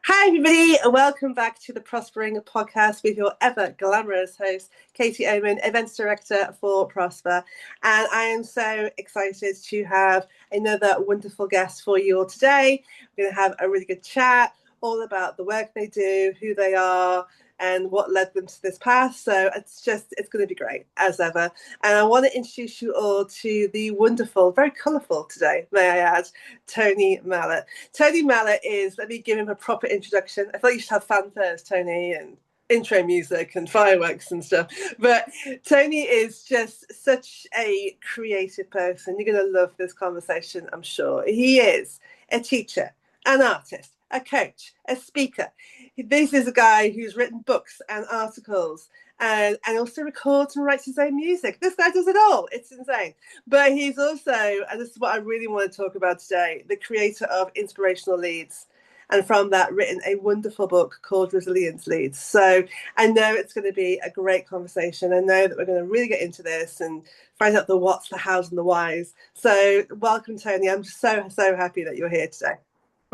Hi, everybody, and welcome back to the Prospering podcast with your ever glamorous host, Katie Oman, Events Director for ProspHER. And I am so excited to have another wonderful guest for you all today. We're going to have a really good chat all about the work they do, who they are, and what led them to this path. So it's going to be great, as ever. And I want to introduce you all to the wonderful, very colourful today, may I add, Tony Mallett. Tony Mallett is, let me give him a proper introduction. I thought you should have fanfares, Tony, and intro music and fireworks and stuff. But Tony is just such a creative person. You're going to love this conversation, I'm sure. He is a teacher, an artist, a coach, a speaker. This is a guy who's written books and articles and also records and writes his own music. This guy does it all. It's insane. But he's also, and this is what I really want to talk about today, the creator of Inspirational Leads. And from that, written a wonderful book called Resilience Leads. So I know it's going to be a great conversation. I know that we're going to really get into this and find out the what's, the hows, and the whys. So welcome, Tony. I'm so happy that you're here today.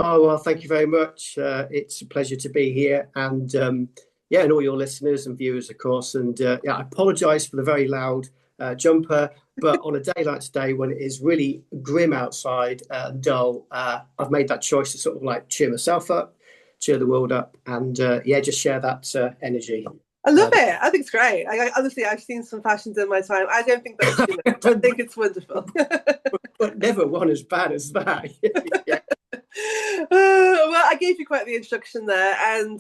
Oh, well, thank you very much. It's a pleasure to be here. And and all your listeners and viewers, of course. And I apologise for the very loud jumper. But on a day like today, when it is really grim outside and dull, I've made that choice to sort of like cheer myself up, cheer the world up, and just share that energy. I love it. I think it's great. Honestly, I've seen some fashions in my time. I don't think that's I think it's wonderful. But never one as bad as that. Yeah. Well, I gave you quite the introduction there, and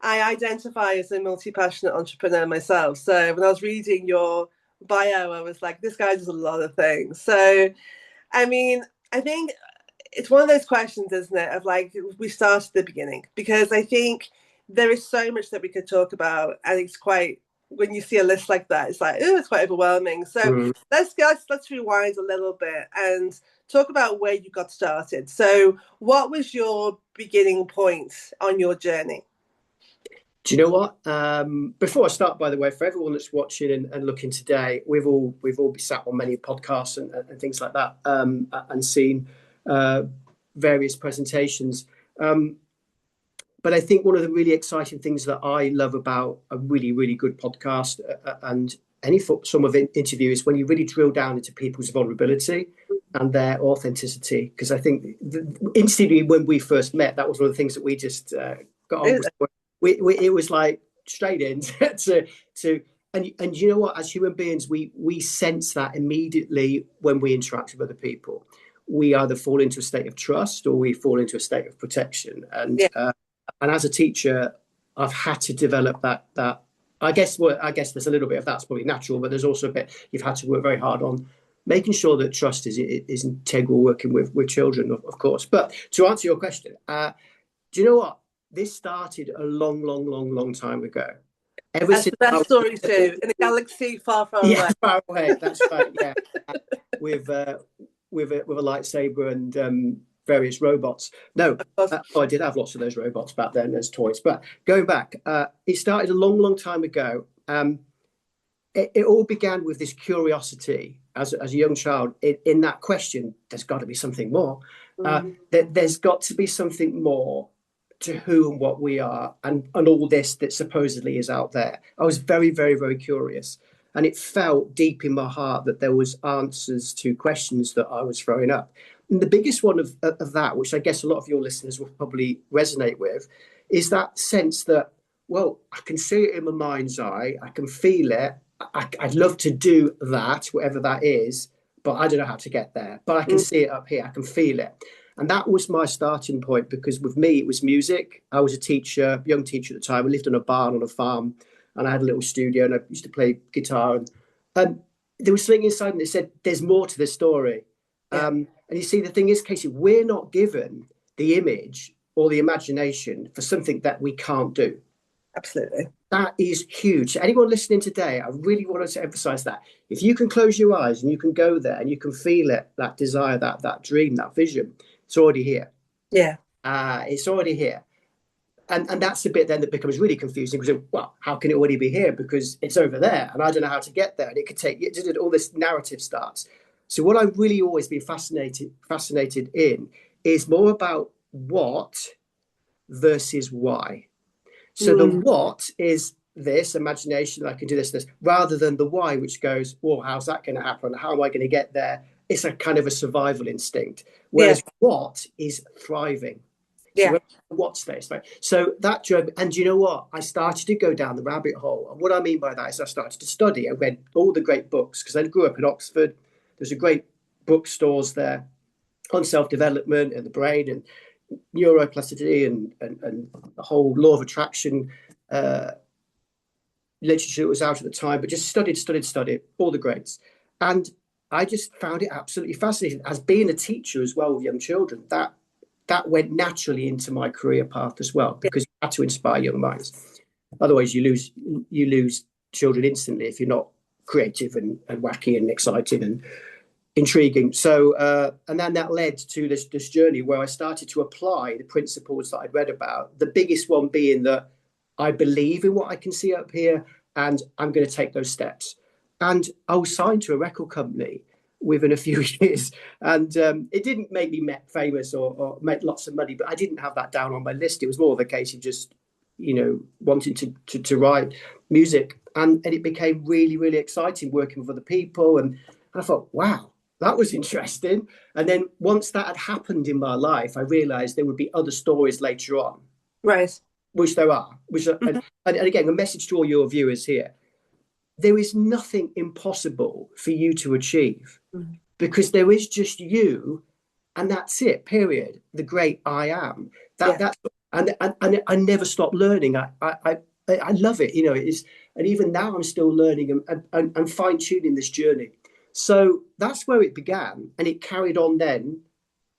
I identify as a multi-passionate entrepreneur myself. So when I was reading your bio, I was like, this guy does a lot of things. So, I mean, I think it's one of those questions, isn't it, of like, we start at the beginning, because I think there is so much that we could talk about, and it's quite, when you see a list like that, it's like, oh, it's quite overwhelming. So let's rewind a little bit and talk about where you got started. So what was your beginning point on your journey? Do you know what? Before I start, by the way, for everyone that's watching and looking today, we've all been sat on many podcasts and things like that, and seen various presentations. But I think one of the really exciting things that I love about a really, really good podcast and any some of interviews is when you really drill down into people's vulnerability and their authenticity. Because I think instantly when we first met, that was one of the things that we just got on with. It was like straight in and you know what? As human beings, we sense that immediately when we interact with other people. We either fall into a state of trust or we fall into a state of protection. And as a teacher, I've had to develop that. I guess there's a little bit of that's probably natural, but there's also a bit you've had to work very hard on making sure that trust is integral working with children, of course. But to answer your question, do you know what? This started a long time ago. That's the best story too, in a galaxy far away. Yeah, far away. That's right. Yeah, with a lightsaber and various robots. No, I did have lots of those robots back then as toys. But going back, it started a long time ago. It all began with this curiosity as a young child in that question. There's got to be something more. There's got to be something more to who and what we are, and all this that supposedly is out there. I was very curious, and it felt deep in my heart that there was answers to questions that I was throwing up. And the biggest one of that, which I guess a lot of your listeners will probably resonate with, is that sense that, well, I can see it in my mind's eye, I can feel it, I'd love to do that, whatever that is, but I don't know how to get there. But I can see it up here, I can feel it. And that was my starting point, because with me, it was music. I was a teacher, young teacher at the time. I lived on a barn on a farm, and I had a little studio, and I used to play guitar. And there was something inside me that said, there's more to this story. Yeah. And you see, the thing is, Casey, we're not given the image or the imagination for something that we can't do. Absolutely. That is huge. Anyone listening today, I really want to emphasize that. If you can close your eyes and you can go there and you can feel it, that desire, that dream, that vision, it's already here. Yeah. It's already here. And that's the bit then that becomes really confusing, because, well, how can it already be here? Because it's over there and I don't know how to get there. And it could take, all this narrative starts. So what I've really always been fascinated in is more about what versus why. So the what is this imagination, I can do this, rather than the why, which goes, well, how's that going to happen? How am I going to get there? It's a kind of a survival instinct. Whereas what is thriving. So what's this, right? So that drove, and you know what? I started to go down the rabbit hole. And what I mean by that is I started to study. I read all the great books because I grew up in Oxford. There's a great bookstores there on self-development and the brain and neuroplasticity and the whole law of attraction literature that was out at the time, but just studied all the greats. And I just found it absolutely fascinating. As being a teacher as well with young children, that went naturally into my career path as well, because you had to inspire young minds. Otherwise, you lose children instantly if you're not creative and wacky and exciting and intriguing. So, and then that led to this journey where I started to apply the principles that I'd read about. The biggest one being that I believe in what I can see up here, and I'm going to take those steps. And I was signed to a record company within a few years, and it didn't make me famous or make lots of money, but I didn't have that down on my list. It was more of a case of just, wanting to write music, and it became really, really exciting working with other people. And I thought, wow, that was interesting. And then once that had happened in my life, I realized there would be other stories later on. Right. Which there are. And again, a message to all your viewers here. There is nothing impossible for you to achieve, because there is just you, and that's it, period. The great I am. That's and I never stop learning. I love it. And even now I'm still learning and fine-tuning this journey. So that's where it began, and it carried on then,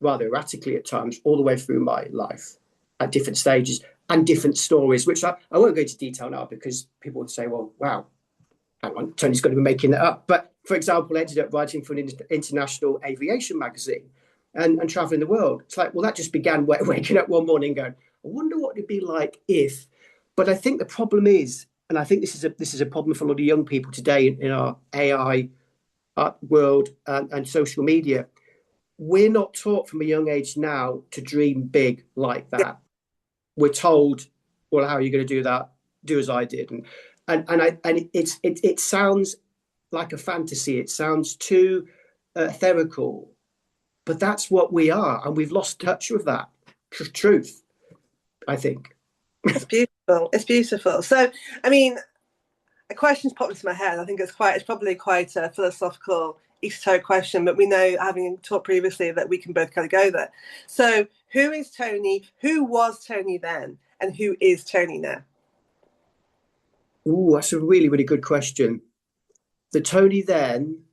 rather erratically at times, all the way through my life at different stages and different stories, which I won't go into detail now because people would say, well, wow, hang on, Tony's going to be making that up. But for example, I ended up writing for an international aviation magazine and traveling the world. It's like, well, that just began waking up one morning going, I wonder what it'd be like if. But I think the problem is, and I think this is a problem for a lot of young people today in our AI world and social media. We're not taught from a young age now to dream big like that. We're told, well, how are you going to do that? Do as I did, and it sounds like a fantasy. It sounds too etherical, but that's what we are, and we've lost touch with that truth, I think. It's beautiful. It's beautiful. So, I mean, a question's popped into my head. I think it's probably quite a philosophical, esoteric question, but we know, having talked previously, that we can both kind of go there. So who is Tony? Who was Tony then? And who is Tony now? Oh, that's a really, really good question. The Tony then,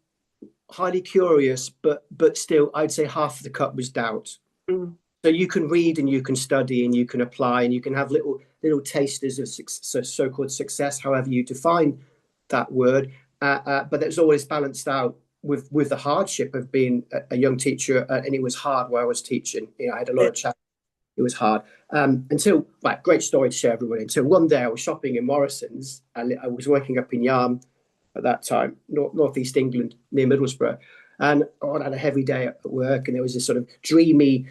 highly curious, but still, I'd say half of the cup was doubt. So you can read and you can study and you can apply and you can have little tasters of so-called success, however you define that word. But it's always balanced out with the hardship of being a young teacher, and it was hard where I was teaching. I had a lot of challenges. It was hard until, great story to share everybody. Until one day I was shopping in Morrison's, and I was working up in Yarm at that time, northeast England, near Middlesbrough, and I had a heavy day at work, and there was this sort of dreamy,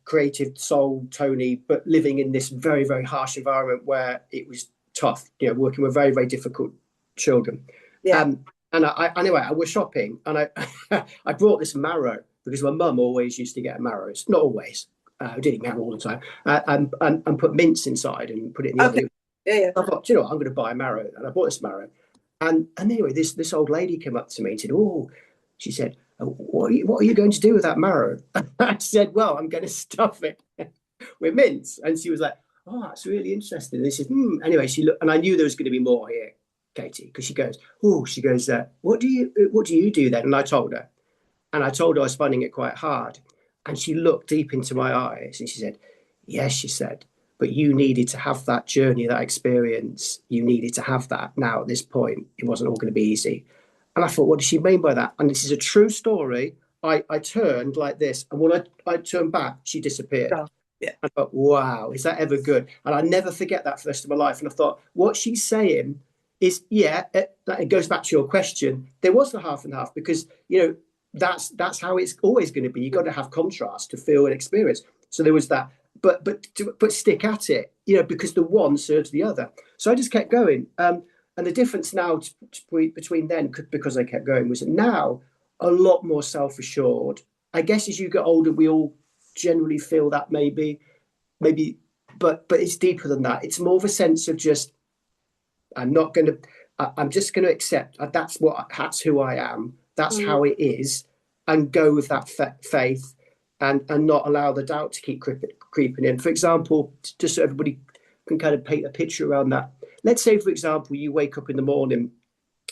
creative soul Tony, but living in this very, very harsh environment where it was tough, working with very, very difficult children. And anyway, I was shopping, and I brought this marrow because my mum always used to get a marrow. It's not always. I did eat marrow all the time, and put mince inside and put it in the oven. I thought, I'm going to buy a marrow, and I bought this marrow. And anyway, this old lady came up to me and said, she said, what are you going to do with that marrow? I said, well, I'm going to stuff it with mince. And she was like, oh, that's really interesting. And she said, Anyway, she looked, and I knew there was going to be more here, Katie, because she goes, what do you do then? And I told her I was finding it quite hard. And she looked deep into my eyes and she said, yes, she said, but you needed to have that journey, that experience. You needed to have that. Now, at this point, it wasn't all going to be easy. And I thought, what does she mean by that? And this is a true story. I turned like this, and when I turned back, she disappeared. Oh, yeah. I thought, wow, is that ever good? And I never forget that for the rest of my life. And I thought, what she's saying is, it goes back to your question. There was the half and half, because, that's how it's always going to be. You've got to have contrast to feel and experience. So there was that but stick at it, you know, because the one serves the other. So I just kept going. And the difference now between then, because I kept going, was that now a lot more self-assured. I guess as you get older, we all generally feel that maybe, but it's deeper than that. It's more of a sense of just, I'm just going to accept that's who I am. That's how it is, and go with that faith, and not allow the doubt to keep creeping in. For example, just so everybody can kind of paint a picture around that. Let's say, for example, you wake up in the morning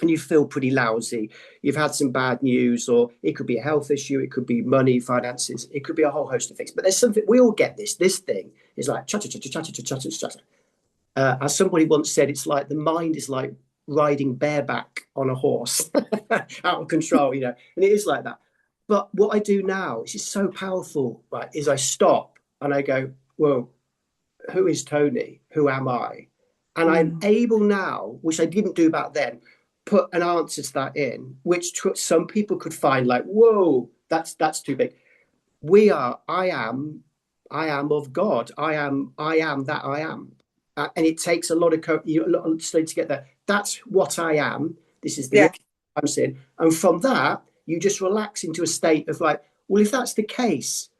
and you feel pretty lousy. You've had some bad news, or it could be a health issue, it could be money, finances, it could be a whole host of things. But there's something, we all get this. This thing is like cha-cha-cha-cha-cha-cha-cha-cha. As somebody once said, it's like the mind is like riding bareback on a horse, out of control, you know, and it is like that. But what I do now, which is so powerful, right, is I stop and I go, well, who is Tony? Who am I? And I'm able now, which I didn't do back then, put an answer to that in, which some people could find like, whoa, that's too big. I am of God. I am that I am. And it takes a lot of study to get there. That's what I am. This is the I'm saying. And from that, you just relax into a state of like, well, if that's the case,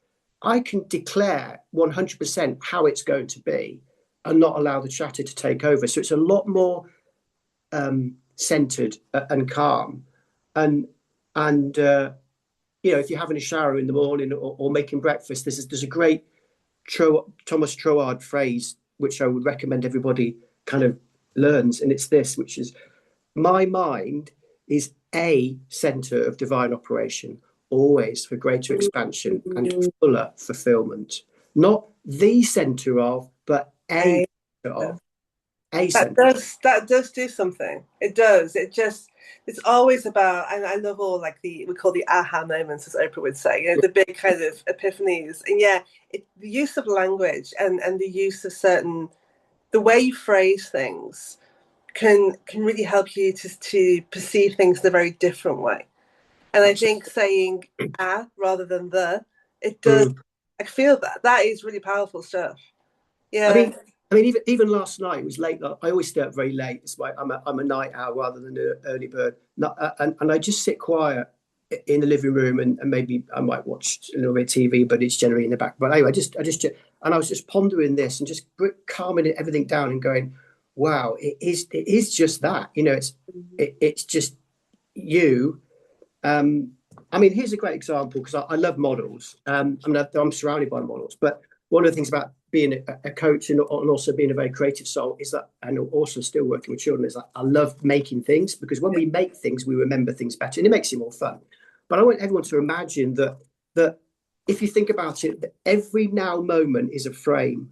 I can declare 100% how it's going to be and not allow the chatter to take over. So it's a lot more centered and calm. And you know, if you're having a shower in the morning or making breakfast, there's a great Thomas Troward phrase, which I would recommend everybody kind of learns. And it's this, which is, my mind is a center of divine operation, always for greater expansion and fuller fulfillment. Not the center of, but a center of. That does do something. It does. It's always about, and I love all like we call the aha moments, as Oprah would say, you know, the big kind of epiphanies. And the use of language and the use of the way you phrase things can really help you to perceive things in a very different way. And I think saying rather than it does. I feel that is really powerful stuff. Yeah. I mean, even last night, it was late. I always stay up very late. It's why I'm a night owl rather than an early bird. And I just sit quiet in the living room, and maybe I might watch a little bit of TV, but it's generally in the back. But anyway, I was just pondering this and just calming everything down and going, wow, it is just that. You know, it's just you. I mean, here's a great example, because I love models. I mean, I'm surrounded by models, but one of the things about being a coach and also being a very creative soul is that, and also still working with children, is that I love making things, because when we make things, we remember things better and it makes it more fun. But I want everyone to imagine that if you think about it, that every now moment is a frame.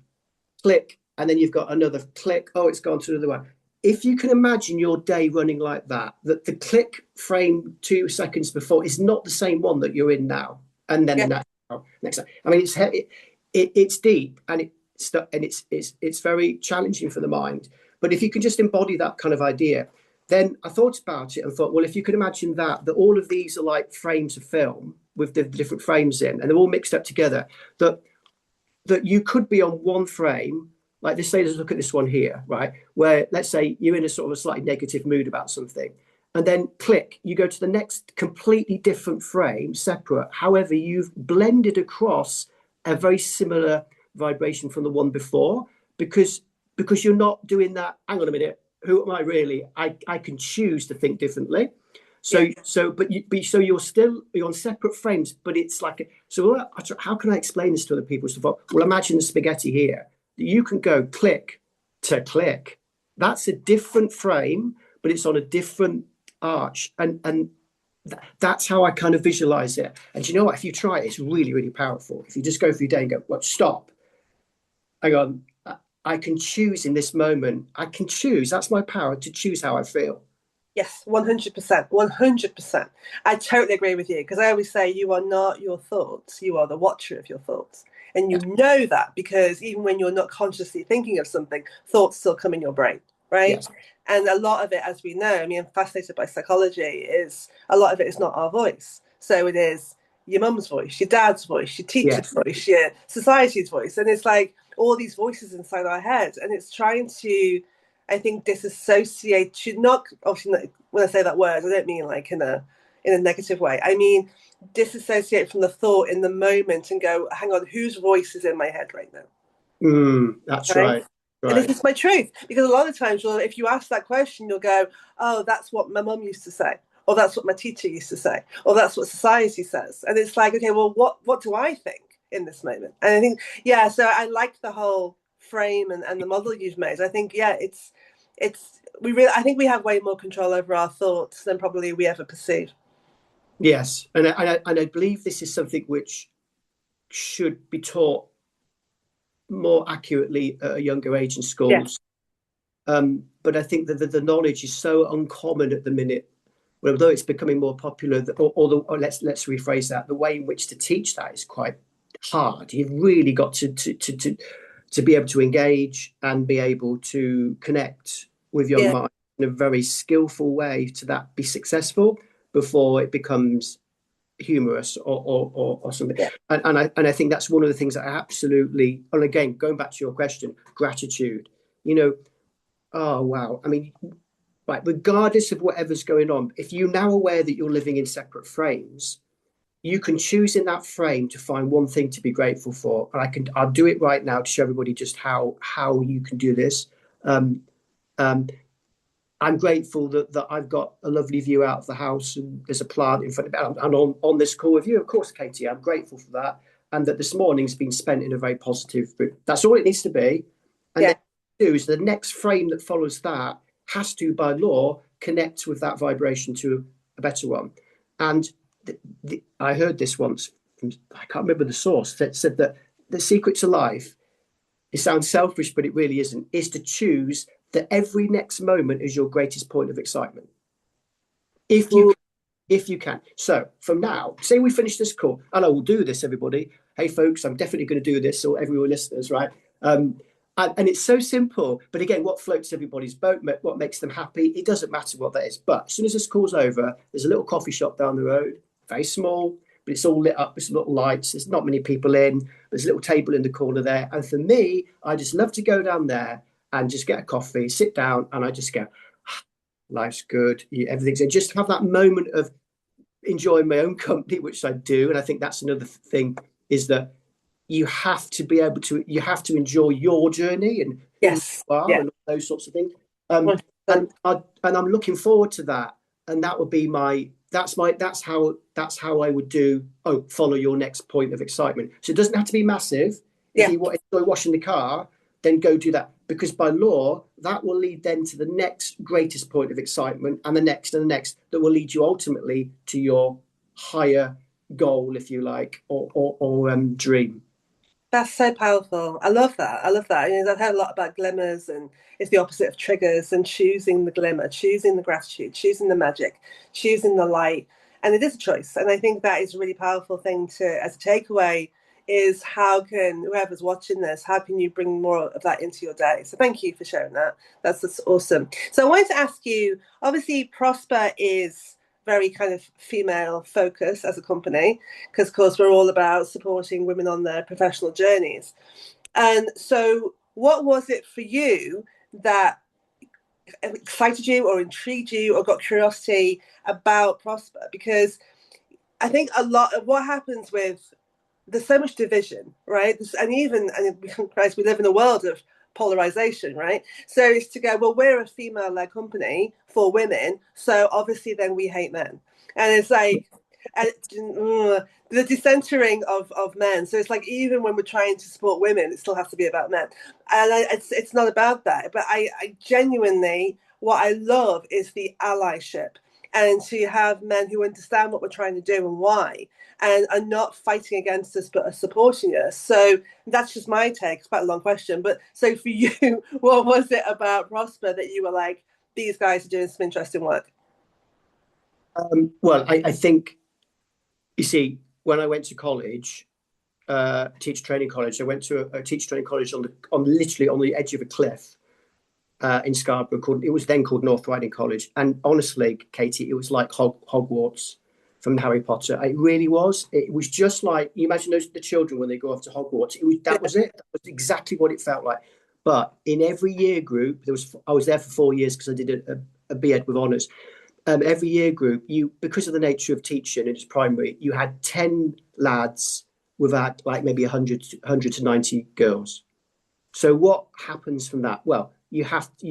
Click, and then you've got another click. Oh, it's gone to another one. If you can imagine your day running like that the click frame 2 seconds before is not the same one that you're in now, and then the next time. I mean, it's deep, and it's very challenging for the mind. But if you can just embody that kind of idea, then I thought about it and thought, well, if you could imagine that all of these are like frames of film with the different frames in, and they're all mixed up together, that you could be on one frame. Like, let's look at this one here, right? Where, let's say you're in a sort of a slightly negative mood about something, and then click, you go to the next completely different frame, separate. However, you've blended across a very similar vibration from the one before, because you're not doing that. Hang on a minute, who am I really? I can choose to think differently. So you're on separate frames, but it's like how can I explain this to other people? So, well, imagine the spaghetti here. You can go click to click. That's a different frame, but it's on a different arch, and that's how I kind of visualize it. And you know what? If you try it, it's really, really powerful. If you just go through your day and go, well, stop. Hang on. I can choose in this moment. I can choose. That's my power, to choose how I feel. Yes, 100%. 100%. I totally agree with you, because I always say you are not your thoughts. You are the watcher of your thoughts. And you know that, because even when you're not consciously thinking of something, thoughts still come in your brain, right? Yes. And a lot of it, as we know, I mean, I'm fascinated by psychology, is a lot of it is not our voice. So it is your mum's voice, your dad's voice, your teacher's Yeah. voice, your society's voice. And it's like all these voices inside our head. And it's trying to, I think, disassociate, should not, obviously, not, when I say that word, I don't mean like in a negative way. I mean, disassociate from the thought in the moment and go, hang on, whose voice is in my head right now? That's right. And this is my truth. Because a lot of times, well, if you ask that question, you'll go, oh, that's what my mum used to say. Or that's what my teacher used to say. Or that's what society says. And it's like, okay, well, what do I think in this moment? And I think, yeah, so I like the whole frame and the model you've made. I think, yeah, I think we have way more control over our thoughts than probably we ever perceive. Yes. And I believe this is something which should be taught more accurately at a younger age in schools. Yeah. But I think that the knowledge is so uncommon at the minute, although it's becoming more popular, or let's rephrase that, the way in which to teach that is quite hard. You've really got to be able to engage and be able to connect with young minds in a very skillful way to that be successful before it becomes humorous or something. Yeah. And I think that's one of the things that I absolutely, and again, going back to your question, gratitude, oh, wow. I mean, right, regardless of whatever's going on, if you're now aware that you're living in separate frames, you can choose in that frame to find one thing to be grateful for. And I'll do it right now to show everybody just how you can do this. I'm grateful that I've got a lovely view out of the house and there's a plant in front of me. And on this call with you, of course, Katie, I'm grateful for that. And that this morning's been spent in a very positive route. That's all it needs to be. And then do is the next frame that follows that has to, by law, connect with that vibration to a better one. And I heard this once from, I can't remember the source, that said that the secret to life, it sounds selfish, but it really isn't, is to choose that every next moment is your greatest point of excitement. If you can. So from now, say we finish this call, and I will do this, everybody. Hey, folks, I'm definitely going to do this, or everyone listeners, right? And it's so simple. But again, what floats everybody's boat, what makes them happy, it doesn't matter what that is. But as soon as this call's over, there's a little coffee shop down the road, very small, but it's all lit up with some little lights. There's not many people in. There's a little table in the corner there. And for me, I just love to go down there and just get a coffee, sit down, and I just go, life's good, everything's in. Just have that moment of enjoying my own company, which I do. And I think that's another thing, is that you have to be able to, you have to enjoy your journey and who you are and those sorts of things. And I'm looking forward to that. And that would be that's how I would do, follow your next point of excitement. So it doesn't have to be massive. If you enjoy washing the car, then go do that. Because by law, that will lead then to the next greatest point of excitement, and the next that will lead you ultimately to your higher goal, if you like, or dream. That's so powerful. I love that. I've heard a lot about glimmers, and it's the opposite of triggers, and choosing the glimmer, choosing the gratitude, choosing the magic, choosing the light. And it is a choice. And I think that is a really powerful thing as a takeaway, is how can, whoever's watching this, how can you bring more of that into your day? So thank you for sharing that. That's awesome. So I wanted to ask you, obviously ProspHER is very kind of female focus as a company, because of course we're all about supporting women on their professional journeys. And so what was it for you that excited you or intrigued you or got curiosity about ProspHER? Because I think a lot of what happens with, there's so much division, right? And we live in a world of polarization, right? So it's to go, well, we're a female-led company for women, so obviously then we hate men. And it's like the decentering of men. So it's like, even when we're trying to support women, it still has to be about men. And it's not about that. But I genuinely, what I love is the allyship, and to have men who understand what we're trying to do and why, and are not fighting against us, but are supporting us. So that's just my take. It's quite a long question. But so for you, what was it about ProspHER that you were like, these guys are doing some interesting work? Well, I think, you see, when I went to college, teacher training college, I went to a teacher training college literally on the edge of a cliff in Scarborough. It was then called North Riding College. And honestly, Katie, it was like Hogwarts. from Harry Potter. It really was. It was just like, you imagine the children when they go off to Hogwarts. That was it. That was exactly what it felt like. But in every year group, I was there for 4 years because I did a B.Ed with honours. Every year group, because of the nature of teaching, it's primary, you had 10 lads without like maybe 100 to 90 girls. So what happens from that? Well, you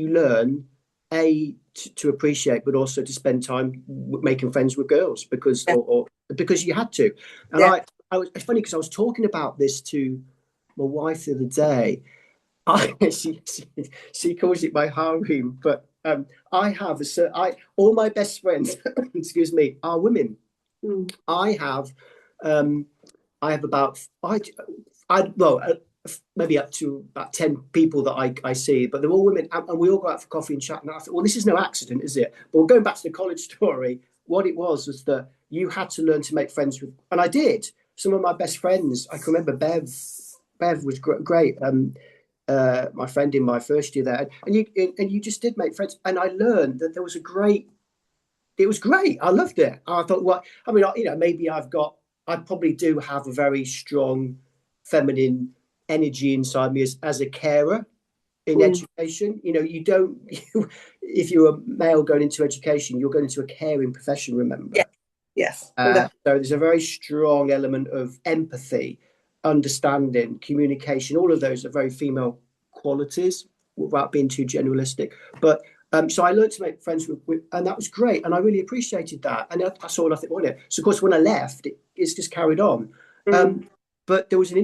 learn to appreciate, but also to spend time making friends with girls because you had to. And it's funny because I was talking about this to my wife the other day. She calls it my harem, but I have all my best friends, excuse me, are women. I have about maybe up to about 10 people that I see, but they're all women, and we all go out for coffee and chat. And I thought, well, this is no accident, is it? But going back to the college story, what it was that you had to learn to make friends with, and I did. Some of my best friends, I can remember Bev was great. My friend in my first year there, and you just did make friends, and I learned that there was it was great. I loved it. I thought, well, I mean, maybe I probably do have a very strong feminine energy inside me as a carer in education. You don't, if you're a male going into education, you're going into a caring profession, remember? Yes. So there's a very strong element of empathy, understanding, communication. All of those are very female qualities without being too generalistic. But so I learned to make friends with, and that was great. And I really appreciated that. And that's all I think on it. So of course, when I left, it's just carried on. But there was a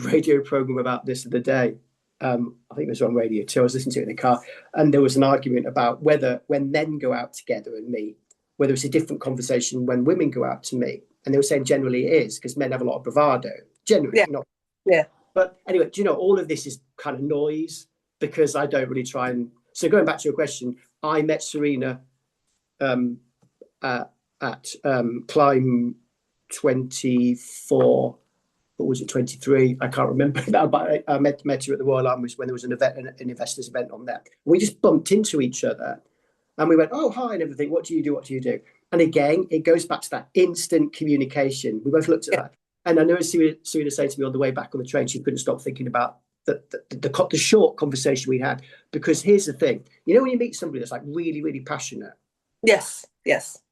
radio program about this the other day. I think it was on Radio 2. I was listening to it in the car. And there was an argument about whether when men go out together and meet, whether it's a different conversation when women go out to meet. And they were saying generally it is, because men have a lot of bravado. Generally, not. Yeah. But anyway, all of this is kind of noise because I don't really try and... So going back to your question, I met Serena at Climb 24... Or was it 23? I can't remember now, but I met her at the Royal Armouries when there was an investors event on there. We just bumped into each other and we went, oh, hi, and everything. What do you do? What do you do? And again, it goes back to that instant communication. We both looked at that. And I know Serena said to me on the way back on the train, she couldn't stop thinking about the short conversation we had. Because here's the thing, when you meet somebody that's like really, really passionate. Yes.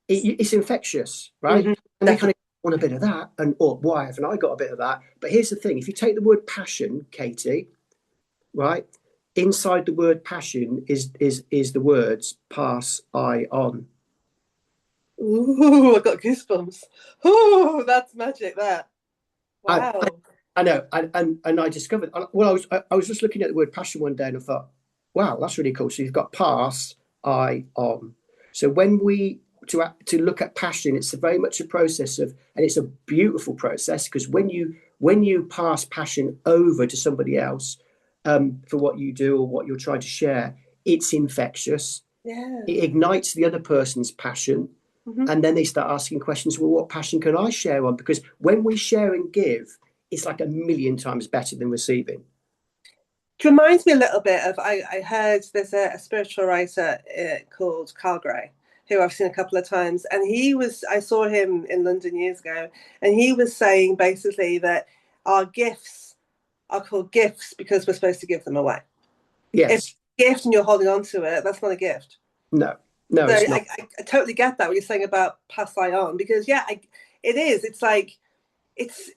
It's infectious, right? And they kind of want a bit of that, why haven't I got a bit of that? But here's the thing: if you take the word passion, Katie, right, inside the word passion is the words pass I on. Ooh, I got goosebumps. Oh, that's magic. That. Wow. I know, and I discovered. Well, I was just looking at the word passion one day, and I thought, wow, that's really cool. So you've got pass I on. So when we to look at passion, it's very much a process of, and it's a beautiful process, because when you pass passion over to somebody else for what you do or what you're trying to share, it's infectious. Yeah. It ignites the other person's passion, and then they start asking questions. Well, what passion can I share on? Because when we share and give, it's like 1,000,000 times better than receiving. It reminds me a little bit of I heard there's a spiritual writer called Carl Gray, who I've seen a couple of times. And I saw him in London years ago, and he was saying basically that our gifts are called gifts because we're supposed to give them away. Yes. If it's a gift and you're holding on to it, that's not a gift. No, so it's not. I totally get that, what you're saying about pass I on, because it is. It's like, it's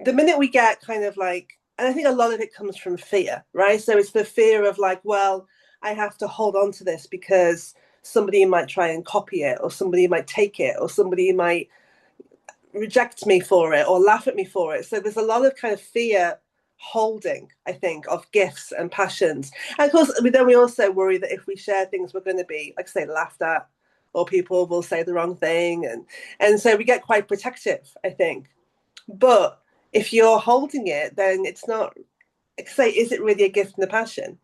the minute we get kind of like, and I think a lot of it comes from fear, right? So it's the fear of like, well, I have to hold on to this because somebody might try and copy it, or somebody might take it, or somebody might reject me for it or laugh at me for it. So there's a lot of kind of fear holding, I think, of gifts and passions. And of course, then we also worry that if we share things, we're going to be, like I say, laughed at, or people will say the wrong thing. And so we get quite protective, I think. But if you're holding it, then it's not, say, is it really a gift and a passion?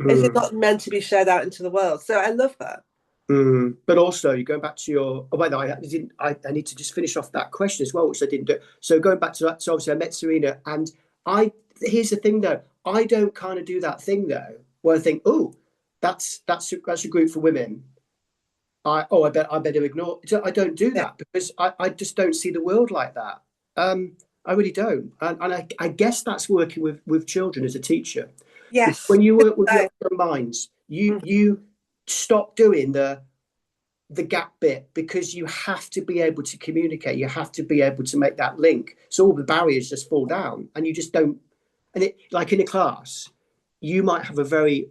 Is it not meant to be shared out into the world? So I love that. But also, you go back to your. Oh, wait, no, I need to just finish off that question as well, which I didn't do. So going back to that, so obviously I met Serena, and here's the thing though, I don't kind of do that thing though, where I think, oh, that's a group for women. I better ignore. So I don't do that because I just don't see the world like that. I really don't, and I guess that's working with children as a teacher. Yes. When you work with young minds, you stop doing the gap bit because you have to be able to communicate. You have to be able to make that link. So all the barriers just fall down, and you just don't. And it, like in a class, you might have a very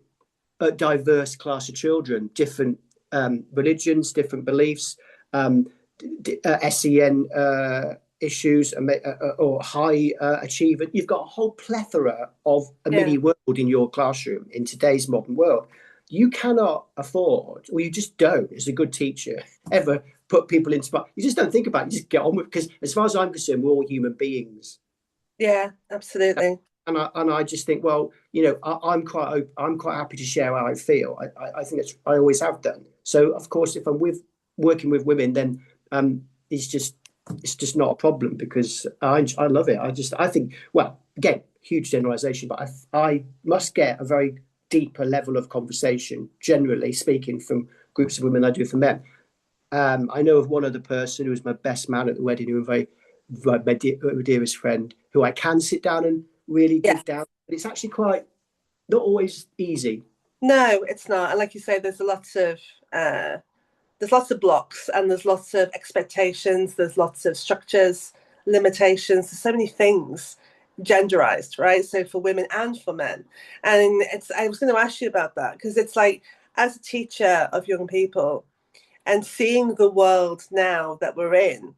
diverse class of children, different religions, different beliefs, SEN issues, or high achievement. You've got a whole plethora of a mini world in your classroom in today's modern world. You cannot afford, or you just don't, as a good teacher, ever put people into. You just don't think about it. You just get on with it, because as far as I'm concerned, we're all human beings. Yeah, absolutely. And I just think, well, I'm quite happy to share how I feel. I think I always have done. So of course, if I'm working with women, then it's just not a problem, because I love it. I think, well, again, huge generalization, but I must get a very deeper level of conversation, generally speaking, from groups of women than I do from men. I know of one other person who was my best man at the wedding, who was my dearest friend, who I can sit down and really dig down. But it's actually quite not always easy. No, it's not. And like you say, there's lots of blocks, and there's lots of expectations, there's lots of structures, limitations, there's so many things genderized, right? So for women and for men. And I was going to ask you about that, because it's like, as a teacher of young people and seeing the world now that we're in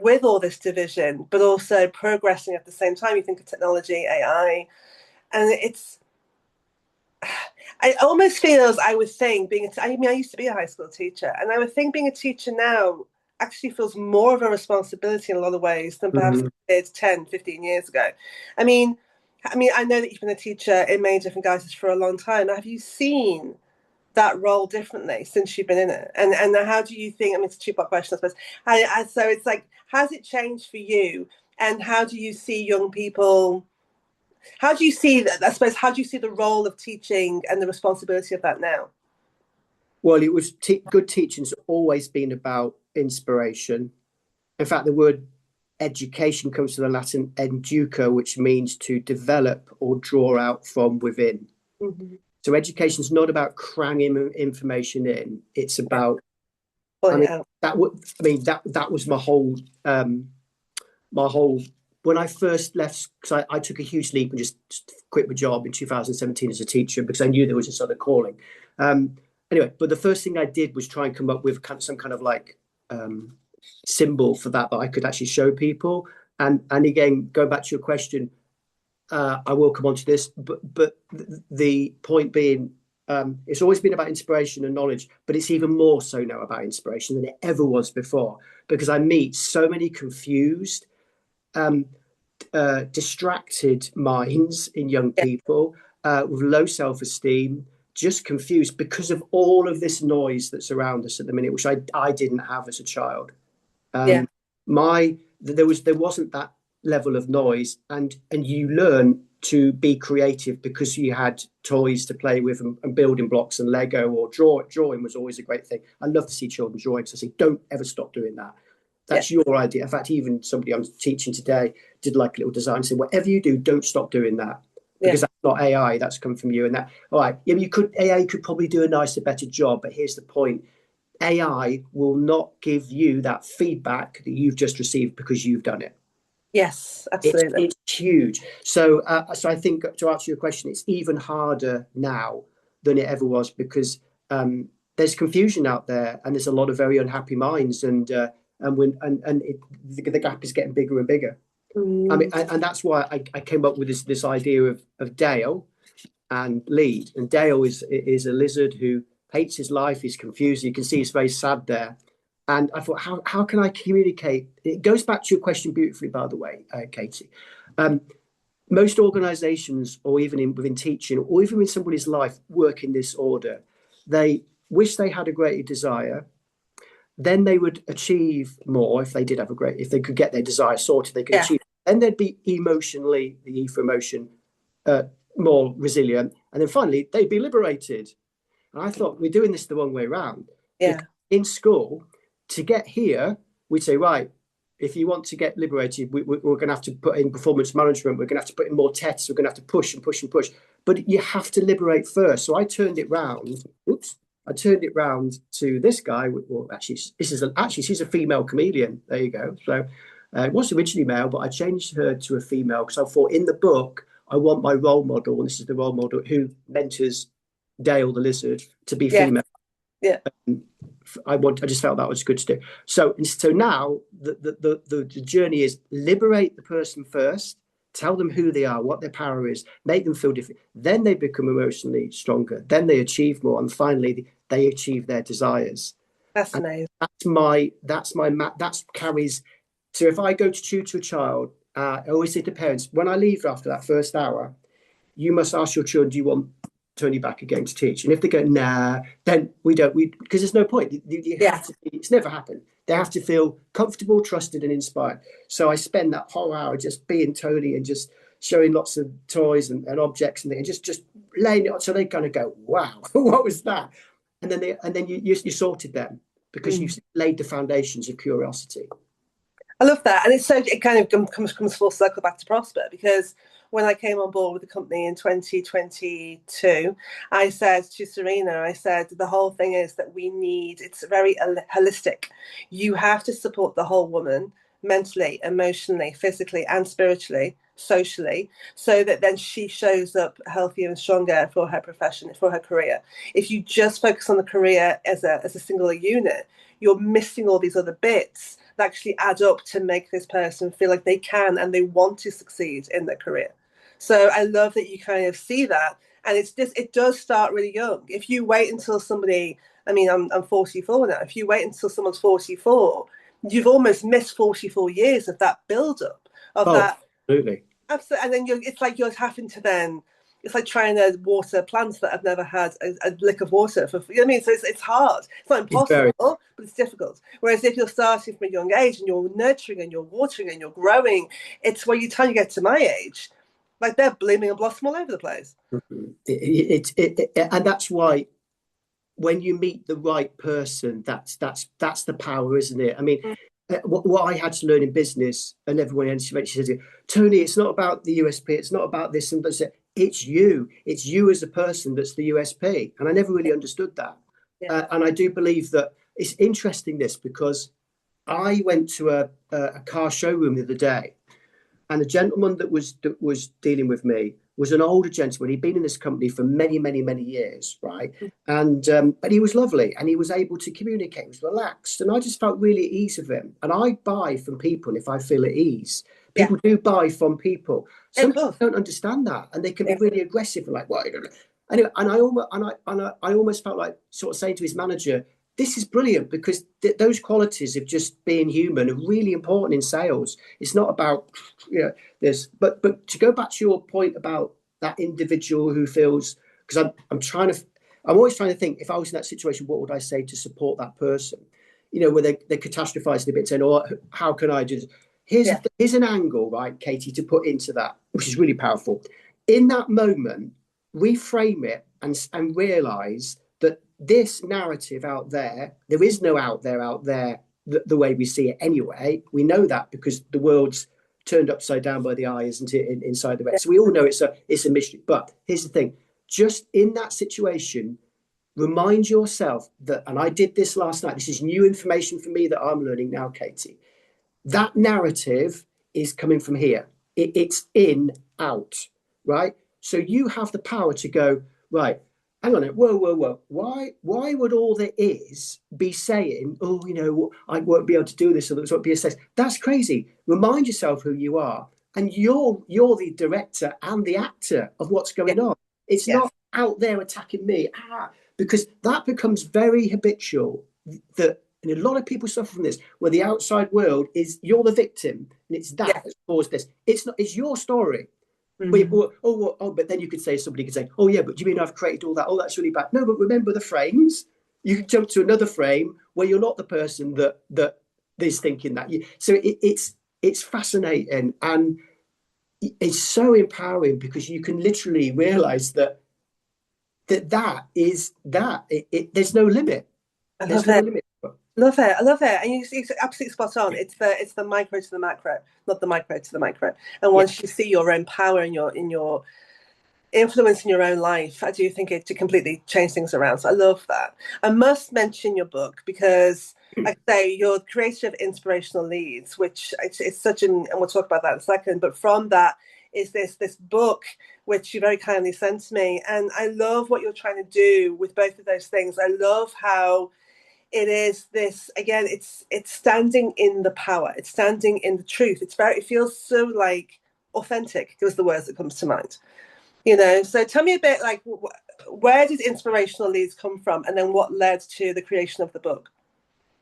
with all this division, but also progressing at the same time, you think of technology, AI, and I almost feel as I would think I used to be a high school teacher, and I would think being a teacher now actually feels more of a responsibility in a lot of ways than perhaps it did 10, 15 years ago. I mean, I know that you've been a teacher in many different guises for a long time. Have you seen that role differently since you've been in it? And how do you think, it's a two-part question, I suppose. So it's like, has it changed for you? And how do you see young people? How do you see that? I suppose, how do you see the role of teaching and the responsibility of that now? Well, it was good teaching's always been about inspiration. In fact, the word education comes from the Latin educa, which means to develop or draw out from within. Mm-hmm. So education is not about cramming information in. It's about, that was my whole when I first left, because I took a huge leap and just quit my job in 2017 as a teacher, because I knew there was this other calling. Anyway, but the first thing I did was try and come up with some kind of like symbol for that I could actually show people. And again, going back to your question, I will come on to this, but the point being, it's always been about inspiration and knowledge, but it's even more so now about inspiration than it ever was before, because I meet so many confused, distracted minds in young people with low self-esteem, just confused because of all of this noise that's around us at the minute, which I didn't have as a child. There wasn't that level of noise, and you learn to be creative because you had toys to play with and building blocks and Lego, or drawing was always a great thing. I love to see children drawing, so I say don't ever stop doing that. That's your idea. In fact, even somebody I'm teaching today did like a little design, say whatever you do, don't stop doing that, because that's not AI, that's come from you. And that, all right, AI could probably do a nicer, better job, but here's the point: AI will not give you that feedback that you've just received because you've done it. Yes, absolutely. It's huge. So I think, to answer your question, it's even harder now than it ever was, because there's confusion out there, and there's a lot of very unhappy minds, and the gap is getting bigger and bigger. And that's why I came up with this idea of Dale and Lead. And Dale is a lizard who hates his life. He's confused. You can see he's very sad there. And I thought, how can I communicate? It goes back to your question beautifully, by the way, Katie. Most organizations, or even within teaching, or even in somebody's life, work in this order. They wish they had a greater desire. Then they would achieve more if they could get their desire sorted, they could achieve. And they'd be emotionally, the E for emotion, more resilient. And then finally, they'd be liberated. And I thought, we're doing this the wrong way around. Yeah. in school, to get here, we'd say, right, if you want to get liberated, we're going to have to put in performance management. We're going to have to put in more tests. We're going to have to push and push and push. But you have to liberate first. So I turned it round. I turned it round to this guy. Well, actually, she's a female chameleon. There you go. So it was originally male, but I changed her to a female because I thought in the book, I want my role model, and this is the role model who mentors Dale the lizard, to be female. Yeah. I just felt that was good to do. So now the journey is liberate the person first, tell them who they are, what their power is, make them feel different. Then they become emotionally stronger. Then they achieve more, and finally they achieve their desires. That's amazing. That carries. So if I go to tutor a child, I always say to parents, when I leave after that first hour, you must ask your children, do you want Tony back again to teach? And if they go, nah, then we don't, because there's no point. You have to it's never happened. They have to feel comfortable, trusted, and inspired. So I spend that whole hour just being Tony and just showing lots of toys and objects and just laying it on, so they kind of go, wow, what was that? And then you sorted them because you've laid the foundations of curiosity. I love that. And it kind of comes full circle back to ProspHER, because when I came on board with the company in 2022, I said to Serena, the whole thing is that it's very holistic. You have to support the whole woman mentally, emotionally, physically, and spiritually, socially, so that then she shows up healthier and stronger for her profession, for her career. If you just focus on the career as a single unit, you're missing all these other bits that actually add up to make this person feel like they can and they want to succeed in their career. So I love that you kind of see that. And it does start really young. If you wait until somebody, I'm 44 now. If you wait until someone's 44, you've almost missed 44 years of that build-up of that. Absolutely. And then it's like you're having to then, it's like trying to water plants that have never had a lick of water for, you know what I mean? So it's hard. It's not impossible, but it's difficult. Whereas if you're starting from a young age and you're nurturing and you're watering and you're growing, it's where you time you get to my age, like they're blooming and blossoming all over the place. And that's why when you meet the right person, that's the power, isn't it? I mean, what I had to learn in business, and everyone else says, Tony, it's not about the USP, it's not about this and that. It's you as a person that's the USP. And I never really understood that. And I do believe that it's interesting because I went to a car showroom the other day, and the gentleman that was dealing with me was an older gentleman. He'd been in this company for many, many, many years, right? And but he was lovely, and he was able to communicate. He was relaxed, and I just felt really at ease with him. And I buy from people if I feel at ease. People do buy from people. Some people don't understand that, and they can be really aggressive, like, "What?" Anyway, and I almost felt like sort of saying to his manager, "This is brilliant," because those qualities of just being human are really important in sales. It's not about this, but to go back to your point about that individual who feels, because I'm always trying to think, if I was in that situation, what would I say to support that person? Where they're catastrophizing a bit, saying, "Oh, how can I do this?" Here's an angle, right, Katie, to put into that, which is really powerful. In that moment, reframe it and realize that this narrative out there is no out there the way we see it anyway. We know that because the world's turned upside down by the eye, isn't it, inside the red? So we all know it's a mystery. But here's the thing, just in that situation, remind yourself that, and I did this last night, this is new information for me that I'm learning now, Katie, that narrative is coming from here. It's in, out, right? So you have the power to go, right, hang on, whoa. Why would all there is be saying, "Oh, I won't be able to do this," or "That's what BS says"? That's crazy. Remind yourself who you are, and you're the director and the actor of what's going on. It's not out there attacking me, because that becomes very habitual. And a lot of people suffer from this, where the outside world is, you're the victim, and it's that's caused this. It's not. It's your story. But then somebody could say, "Oh yeah, but do you mean I've created all that? Oh, that's really bad." No, but remember the frames. You can jump to another frame where you're not the person that is thinking that. So it's fascinating, and it's so empowering, because you can literally realize that is that. There's no limit. There's no limit. Love it. I love it. And you're absolutely spot on. It's the micro to the macro, not the micro to the micro. And once you see your own power in your influence in your own life, I do think it to completely change things around. So I love that. I must mention your book because, like I say, you're the creator of Inspirational Leads, which it's such and we'll talk about that in a second. But from that is this book which you very kindly sent to me, and I love what you're trying to do with both of those things. I love how it is this again. It's standing in the power. It's standing in the truth. It feels so like authentic. Was the words that comes to mind. So tell me a bit like where did Inspirational Leads come from, and then what led to the creation of the book?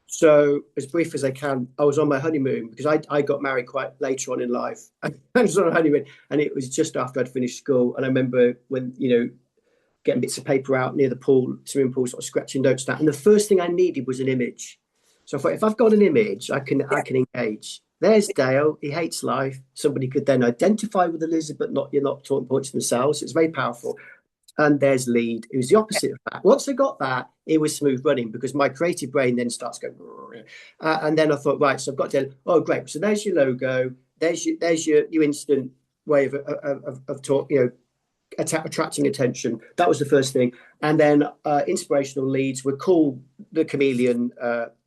So as brief as I can, I was on my honeymoon because I got married quite later on in life. I was on a honeymoon, and it was just after I'd finished school. And I remember when, getting bits of paper out near the swimming pool, sort of scratching notes down. And the first thing I needed was an image. So I thought, if I've got an image, I can engage. There's Dale. He hates life. Somebody could then identify with the lizard, but you're not talking points themselves. It's very powerful. And there's Lead. It was the opposite of that. Once I got that, it was smooth running because my creative brain then starts going. And then I thought, right, so I've got to. Oh, great. So there's your logo. There's your instant way of talk. Attracting attention. That was the first thing. And then Inspirational Leads were called the chameleon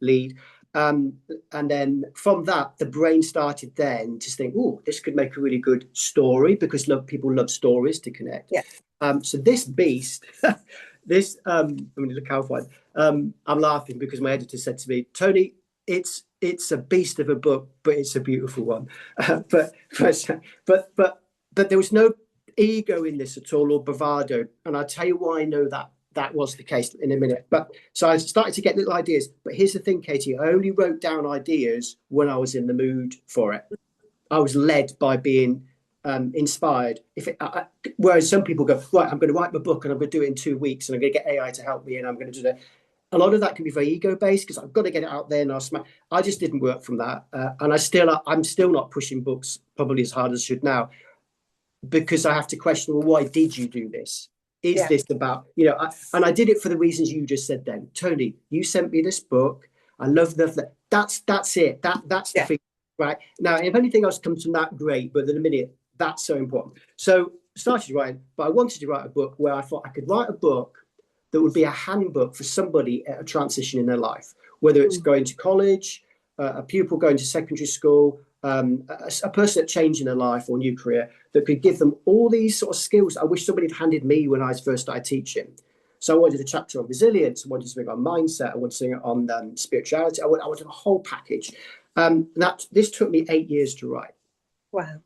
lead. And then from that, the brain started then to think, oh, this could make a really good story because people love stories to connect. Yeah. So this beast, look how fine. I'm laughing because my editor said to me, Tony, it's a beast of a book, but it's a beautiful one. But there was no ego in this at all, or bravado, and I'll tell you why I know that was the case in a minute. But so I started to get little ideas. But here's the thing, Katie, I only wrote down ideas when I was in the mood for it. I was led by being inspired. Whereas some people go, right, I'm going to write my book and I'm going to do it in 2 weeks and I'm going to get AI to help me and I'm going to do that. A lot of that can be very ego based because I've got to get it out there and I just didn't work from that, and I'm still not pushing books probably as hard as I should now, because I have to question, well, why did you do this? Is this about, and I did it for the reasons you just said then. Tony, you sent me this book. I love that. That's it. That's the thing, right? Now, if anything else comes from that, great. But in a minute, that's so important. So started writing, but I wanted to write a book where I thought I could write a book that would be a handbook for somebody at a transition in their life, whether it's going to college, a pupil going to secondary school, a person at change in their life or new career, that could give them all these sort of skills I wish somebody had handed me when I first started teaching. So I wanted a chapter on resilience, I wanted something on mindset, I wanted something on spirituality, I wanted a whole package. This took me 8 years to write. Wow.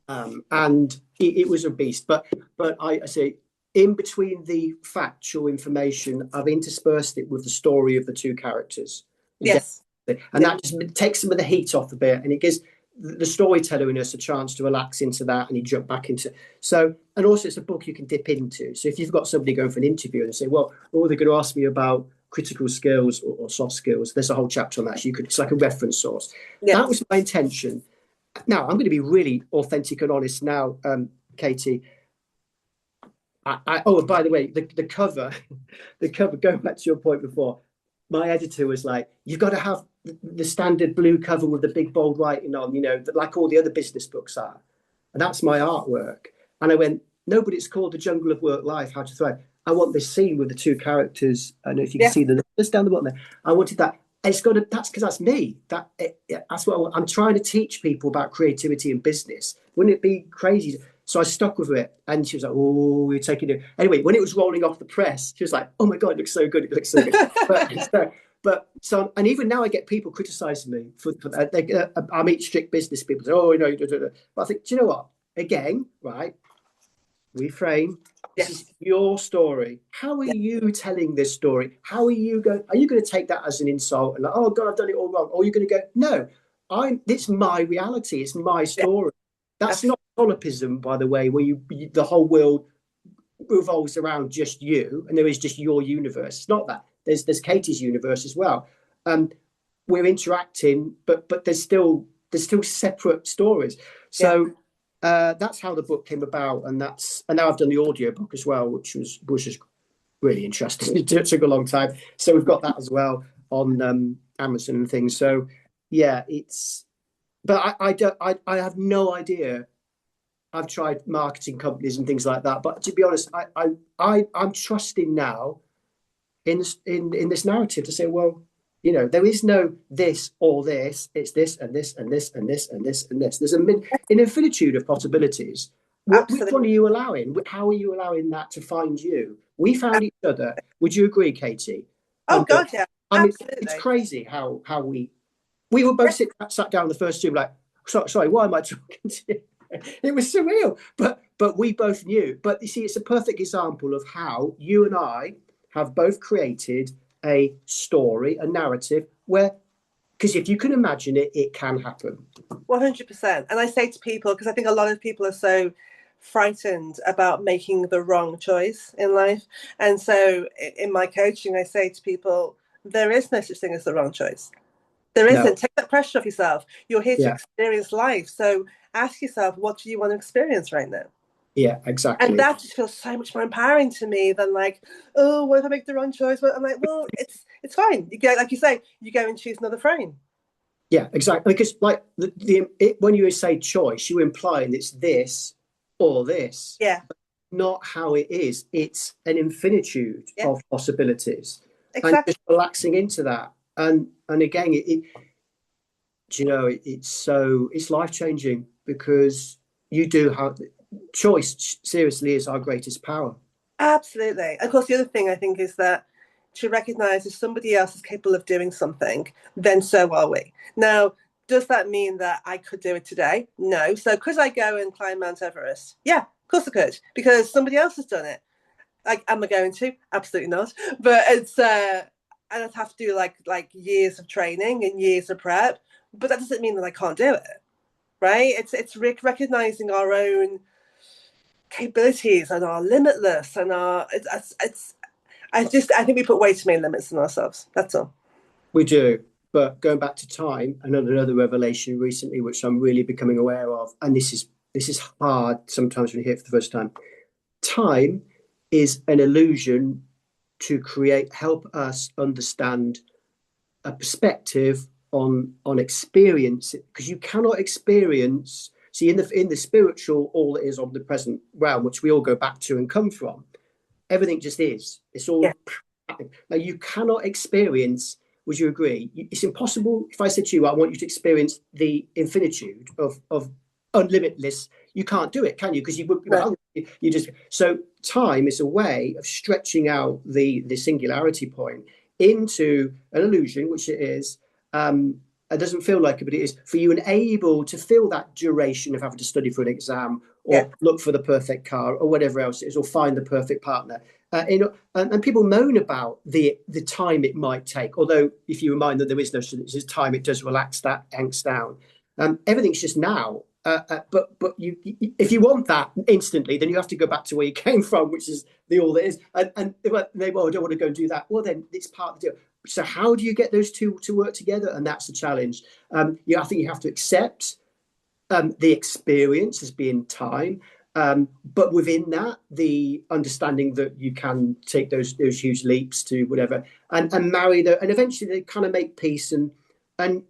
And it was a beast. But I say, in between the factual information, I've interspersed it with the story of the two characters. Yes. And that just takes some of the heat off a bit, and it gives the storyteller in us a chance to relax into that, and you jump back into. So, and also it's a book you can dip into. So if you've got somebody going for an interview and they say, well, they're going to ask me about critical skills or soft skills, there's a whole chapter on that. So it's like a reference source. Yes. That was my intention. Now I'm going to be really authentic and honest now, Katie. And by the way, the cover, going back to your point before, my editor was like, you've got to have the standard blue cover with the big bold writing on, like all the other business books are. And that's my artwork. And I went, no, but it's called The Jungle of Work Life, How to Thrive. I want this scene with the two characters. I don't know if you can see the just down the bottom there. I wanted that. That's because that's me. That's what I'm trying to teach people about creativity and business. Wouldn't it be crazy? So I stuck with it, and she was like, "Oh, we're taking it." Anyway, when it was rolling off the press, she was like, "Oh my god, it looks so good! It looks so good." But even now, I get people criticizing me for that. I meet strict business people. Say, "Oh, no." But I think, do you know what? Again, right? Reframe. This is your story. How are you telling this story? How are you going? Are you going to take that as an insult and like, oh god, I've done it all wrong? Or are you going to go, no, it's my reality. It's my story. That's not solipsism, by the way, where the whole world revolves around just you and there is just your universe. It's not that. There's Katie's universe as well. We're interacting, but there's still separate stories. So that's how the book came about, and now I've done the audio book as well, which was really interesting. It took a long time. So we've got that as well. on Amazon and things. So yeah, but I have no idea. I've tried marketing companies and things like that, but to be honest, I'm trusting now in this narrative to say, well, there is no this or this. It's this and this and this and this and this and this. There's an infinitude of possibilities. Which one are you allowing? How are you allowing that to find you? We found each other. Would you agree, Katie? Oh God, yeah. I mean, it's crazy how we were both sat down the first two, like, sorry, why am I talking to you? It was surreal, but we both knew. But you see, it's a perfect example of how you and I have both created a story, a narrative where, because if you can imagine it, it can happen. 100%. And I say to people, because I think a lot of people are so frightened about making the wrong choice in life. And so in my coaching, I say to people, there is no such thing as the wrong choice. There isn't. No. Take that pressure off yourself. You're here to experience life. So ask yourself, what do you want to experience right now? Yeah, exactly. And that just feels so much more empowering to me than like, oh, what if I make the wrong choice? I'm like, well, it's fine. You go, like you say, you go and choose another frame. Yeah, exactly. Because like when you say choice, you're implying it's this or this. Yeah. But not how it is. It's an infinitude of possibilities. Exactly. And just relaxing into that. And again, it's life-changing, because you do have choice. Seriously, is our greatest power. Absolutely. Of course, the other thing I think is that to recognize if somebody else is capable of doing something, then so are we. Now, does that mean that I could do it today? No. So could I go and climb Mount Everest? Yeah, of course I could, because somebody else has done it. Like, am I going to? Absolutely not. But it's and I'd have to do like years of training and years of prep. But that doesn't mean that I can't do it, right? It's recognizing our own capabilities and our limitless and our I think we put way too many limits on ourselves. That's all. We do. But going back to time, another revelation recently, which I'm really becoming aware of, and this is hard sometimes when you hear it for the first time. Time is an illusion to help us understand a perspective on experience, because you cannot experience. See, in the spiritual, all it is on the present realm, which we all go back to and come from. Everything just is. It's all. Now you cannot experience. Would you agree? It's impossible. If I said to you, I want you to experience the infinitude of unlimitless, you can't do it, can you? Because you just. So time is a way of stretching out the singularity point into an illusion, which it is. It doesn't feel like it, but it is for you and able to feel that duration of having to study for an exam or look for the perfect car or whatever else it is, or find the perfect partner. And people moan about the time it might take. Although, if you remind that there is no time, it does relax that angst down. Everything's just now. But you, if you want that instantly, then you have to go back to where you came from, which is all that is. And they I don't want to go and do that. Well, then it's part of the deal. So how do you get those two to work together? And that's the challenge. I think you have to accept the experience as being time. But within that, the understanding that you can take those huge leaps to whatever, and marry and eventually they kind of make peace. And then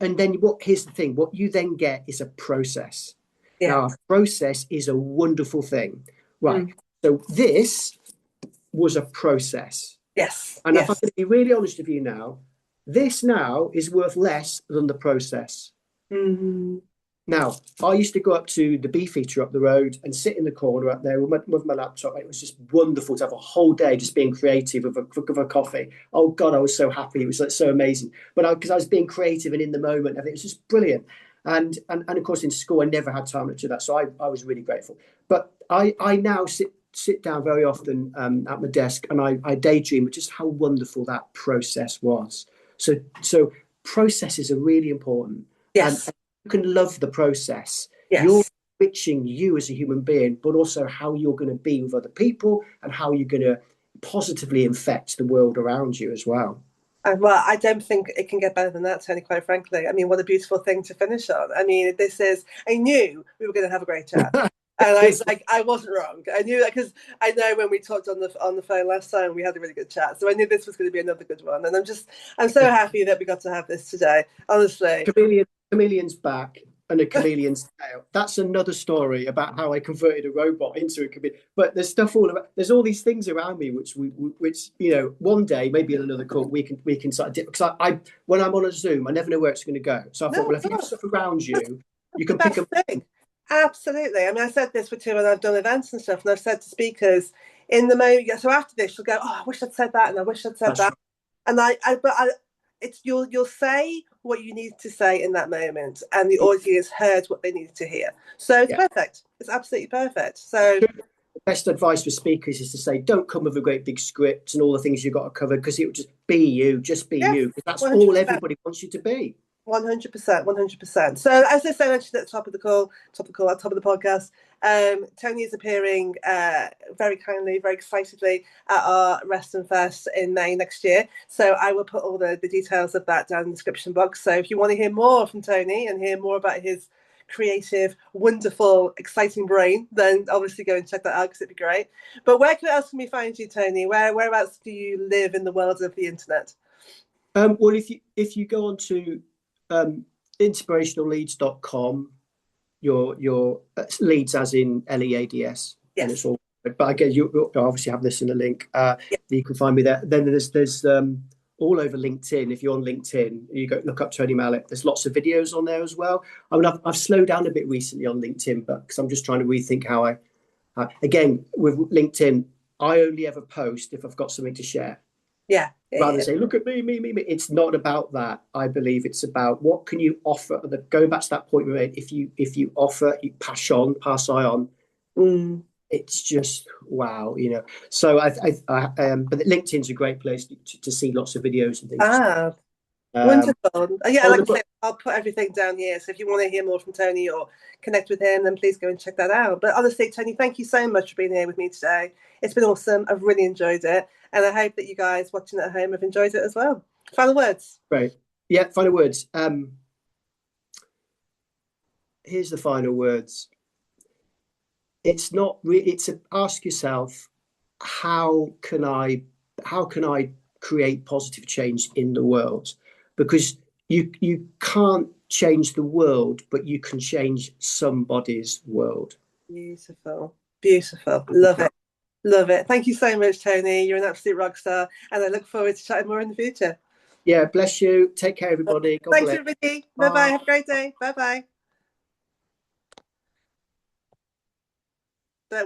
here's the thing: what you then get is a process. Yeah. Now, a process is a wonderful thing, right? So this was a process. Yes. And if I'm going to be really honest with you now, this now is worth less than the process. Mm-hmm. Now, I used to go up to the Beefeater up the road and sit in the corner up there with my laptop. It was just wonderful to have a whole day just being creative with a coffee. Oh, God, I was so happy. It was so amazing. But because I was being creative and in the moment, I think it was just brilliant. And of course, in school, I never had time to do that. So I was really grateful. But I now sit down very often at my desk and I daydream of just how wonderful that process was. So processes are really important. Yes. And you can love the process. Yes. You're enriching you as a human being, but also how you're going to be with other people and how you're going to positively infect the world around you as well. Well, I don't think it can get better than that, Tony, quite frankly. I mean, what a beautiful thing to finish on. I mean, I knew we were going to have a great chat. And I was like, I wasn't wrong. I knew that because I know when we talked on the phone last time, we had a really good chat. So I knew this was going to be another good one. And I'm so happy that we got to have this today. Honestly, chameleon's back and a chameleon's tail. That's another story about how I converted a robot into a chameleon. But there's stuff all about. There's all these things around me which one day, maybe in another call, we can sort of because I when I'm on a Zoom, I never know where it's going to go. So I thought, well, if you have stuff around you, you can pick up. Absolutely. I mean, I said this with Tim when I've done events and stuff, and I've said to speakers in the moment. So after this, you'll go, "Oh, I wish I'd said that, and I wish I'd said that." Right. And it's you'll say what you need to say in that moment, and the audience heard what they needed to hear. So it's perfect. It's absolutely perfect. So the best advice for speakers is to say, don't come with a great big script and all the things you've got to cover, because it would just be you, because that's 100%. All everybody wants you to be. 100%, 100%. So as I mentioned at the top of the podcast, Tony is appearing very kindly, very excitedly at our Reston Fest in May next year. So I will put all the details of that down in the description box. So if you want to hear more from Tony and hear more about his creative, wonderful, exciting brain, then obviously go and check that out, because it'd be great. But where else can we find you, Tony? Whereabouts do you live in the world of the internet? Well, if you go on to inspirationalleads.com, your leads as in LEADS, yes. And it's all. But again, you obviously have this in a link. You can find me there. Then there's all over LinkedIn. If you're on LinkedIn, you go look up Tony Mallett. There's lots of videos on there as well. I mean, I've slowed down a bit recently on LinkedIn, but because I'm just trying to rethink how again with LinkedIn, I only ever post if I've got something to share. Rather than say, look at me. It's not about that. I believe it's about what can you offer. Going back to that point we made, if you offer, you pass on. It's just wow, So but LinkedIn's a great place to see lots of videos and things. Wonderful. Like I say, I'll put everything down here. So if you want to hear more from Tony or connect with him, then please go and check that out. But honestly, Tony, thank you so much for being here with me today. It's been awesome. I've really enjoyed it. And I hope that you guys watching at home have enjoyed it as well. Final words. Right. Yeah, final words. Here's the final words. It's not really, it's ask yourself, how can I create positive change in the world? Because you can't change the world, but you can change somebody's world. Beautiful. Love it. Thank you so much, Tony. You're an absolute rock star, and I look forward to chatting more in the future. Yeah, bless you. Take care, everybody. Thanks, everybody. Bye-bye. Have a great day. Bye-bye.